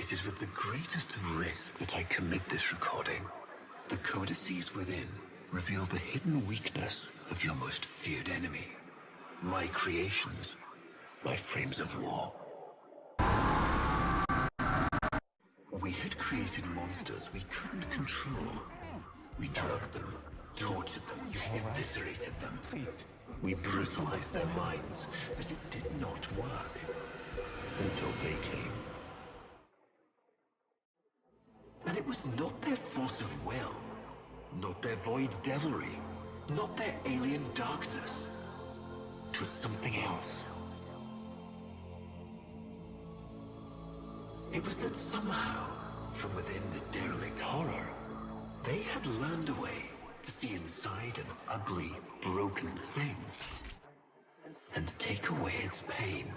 It is with the greatest of risk that I commit this recording. The codices within reveal the hidden weakness of your most feared enemy. My creations, my frames of war. We had created monsters we couldn't control. We drugged them, tortured them, eviscerated them. We brutalized their minds, but it did not work. Until they came. And it was not their force of will, not their void devilry, not their alien darkness. It was something else. It was that somehow, from within the derelict horror, they had learned a way to see inside an ugly, broken thing and take away its pain.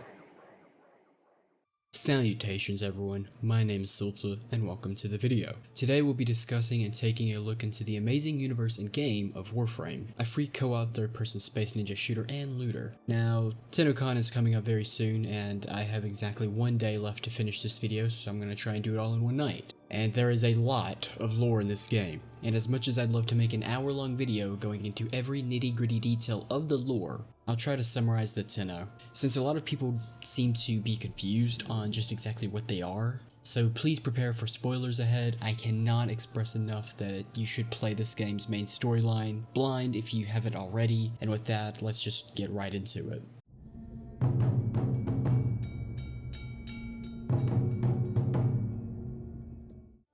Salutations everyone, my name is Silta and welcome to the video. Today we'll be discussing and taking a look into the amazing universe and game of Warframe, a free co-op third-person space ninja shooter and looter. Now, TennoCon is coming up very soon and I have exactly one day left to finish this video, so I'm going to try and do it all in one night. And there is a lot of lore in this game, and as much as I'd love to make an hour-long video going into every nitty-gritty detail of the lore, I'll try to summarize the Tenno, since a lot of people seem to be confused on just exactly what they are, so please prepare for spoilers ahead. I cannot express enough that you should play this game's main storyline blind if you haven't already, and with that, let's just get right into it.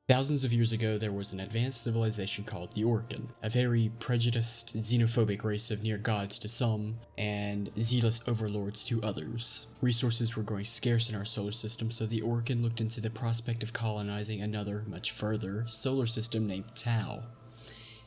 Thousands of years ago, there was an advanced civilization called the Orcan, a very prejudiced, xenophobic race of near gods to some, and zealous overlords to others. Resources were growing scarce in our solar system, so the Orcan looked into the prospect of colonizing another, much further, solar system named Tau.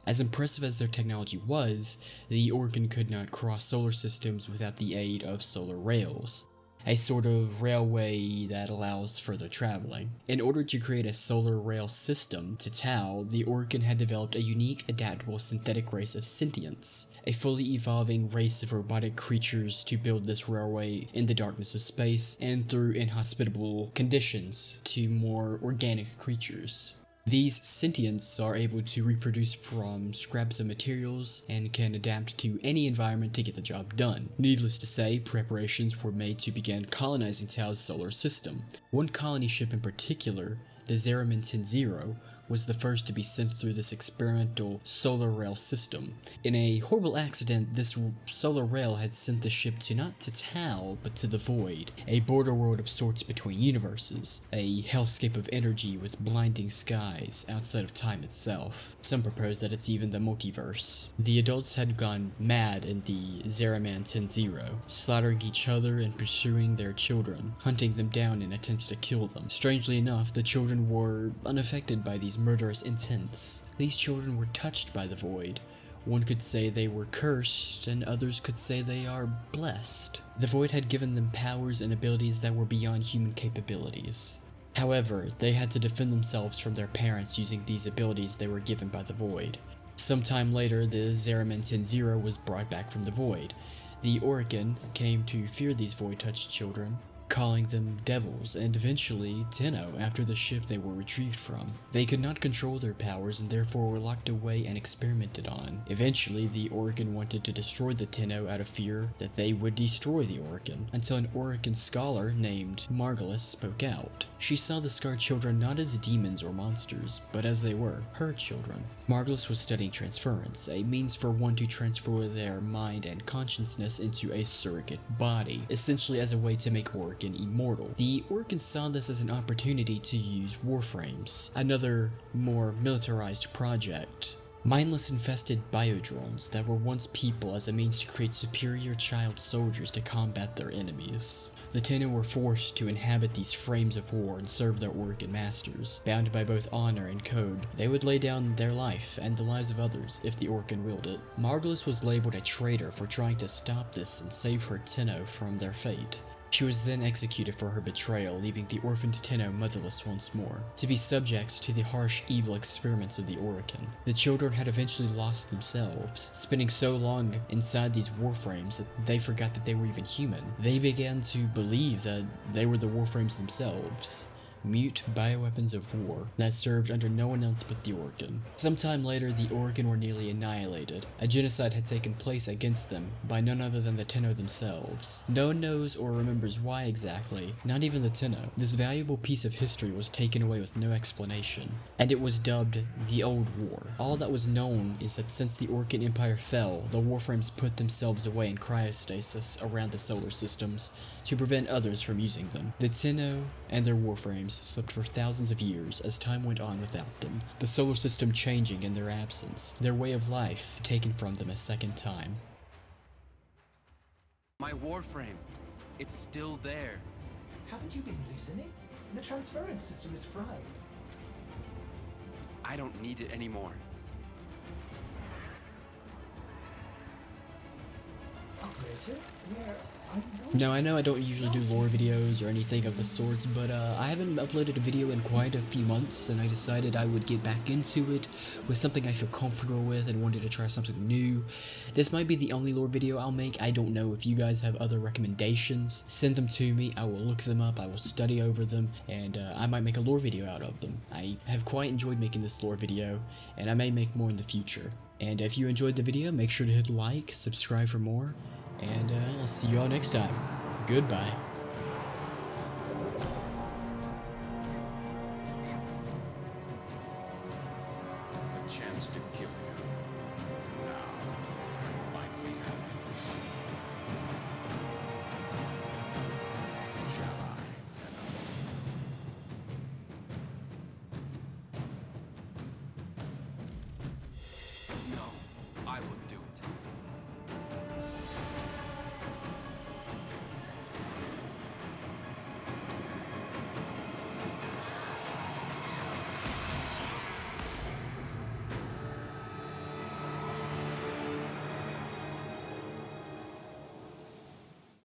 As impressive as their technology was, the Orcan could not cross solar systems without the aid of solar rails, a sort of railway that allows further traveling. In order to create a solar rail system to Tau, the Orcan had developed a unique, adaptable synthetic race of sentients, a fully evolving race of robotic creatures to build this railway in the darkness of space and through inhospitable conditions to more organic creatures. These sentients are able to reproduce from scraps of materials and can adapt to any environment to get the job done. Needless to say, preparations were made to begin colonizing Tau's solar system. One colony ship in particular, the Zeramin-10, was the first to be sent through this experimental solar rail system. In a horrible accident, this solar rail had sent the ship not to Tau, but to the Void, a border world of sorts between universes, a hellscape of energy with blinding skies outside of time itself. Some propose that it's even the multiverse. The adults had gone mad in the Zeramin-10, slaughtering each other and pursuing their children, hunting them down in attempts to kill them. Strangely enough, the children were unaffected by these murderous intents. These children were touched by the Void. One could say they were cursed, and others could say they are blessed. The Void had given them powers and abilities that were beyond human capabilities. However, they had to defend themselves from their parents using these abilities they were given by the Void. Sometime later, the Zeramin-10 was brought back from the Void. The Orcan came to fear these Void-touched children, calling them devils, and eventually Tenno after the ship they were retrieved from. They could not control their powers and therefore were locked away and experimented on. Eventually, the Orcan wanted to destroy the Tenno out of fear that they would destroy the Orcan, until an Orcan scholar named Margulis spoke out. She saw the scarred children not as demons or monsters, but as they were, her children. Margulis was studying transference, a means for one to transfer their mind and consciousness into a surrogate body, essentially as a way to make Orcan immortal. The Orcans saw this as an opportunity to use Warframes, another more militarized project. Mindless infested biodrones that were once people as a means to create superior child soldiers to combat their enemies. The Tenno were forced to inhabit these frames of war and serve their Orcan masters. Bound by both honor and code, they would lay down their life and the lives of others if the Orcan willed it. Margulis was labeled a traitor for trying to stop this and save her Tenno from their fate. She was then executed for her betrayal, leaving the orphaned Tenno motherless once more, to be subjects to the harsh, evil experiments of the Orcan. The children had eventually lost themselves, spending so long inside these Warframes that they forgot that they were even human. They began to believe that they were the Warframes themselves. mute bioweapons of war that served under no one else but the Orkin. Sometime later, the Orkin were nearly annihilated. A genocide had taken place against them by none other than the Tenno themselves. No one knows or remembers why exactly, not even the Tenno. This valuable piece of history was taken away with no explanation, and it was dubbed the Old War. All that was known is that since the Orkin Empire fell, the Warframes put themselves away in cryostasis around the solar systems to prevent others from using them. The Tenno and their Warframes slept for thousands of years as time went on without them, the solar system changing in their absence, their way of life taken from them a second time. My Warframe, it's still there. Haven't you been listening? The transference system is fried. I don't need it anymore. Operator, where are you going? Now, I know I don't usually do lore videos or anything of the sorts, but I haven't uploaded a video in quite a few months, and I decided I would get back into it with something I feel comfortable with and wanted to try something new. This might be the only lore video I'll make. I don't know. If you guys have other recommendations, send them to me. I will look them up, I will study over them, and I might make a lore video out of them. I have quite enjoyed making this lore video, and I may make more in the future. And if you enjoyed the video, make sure to hit like, subscribe for more, and I'll see you all next time. Goodbye. A chance to kill.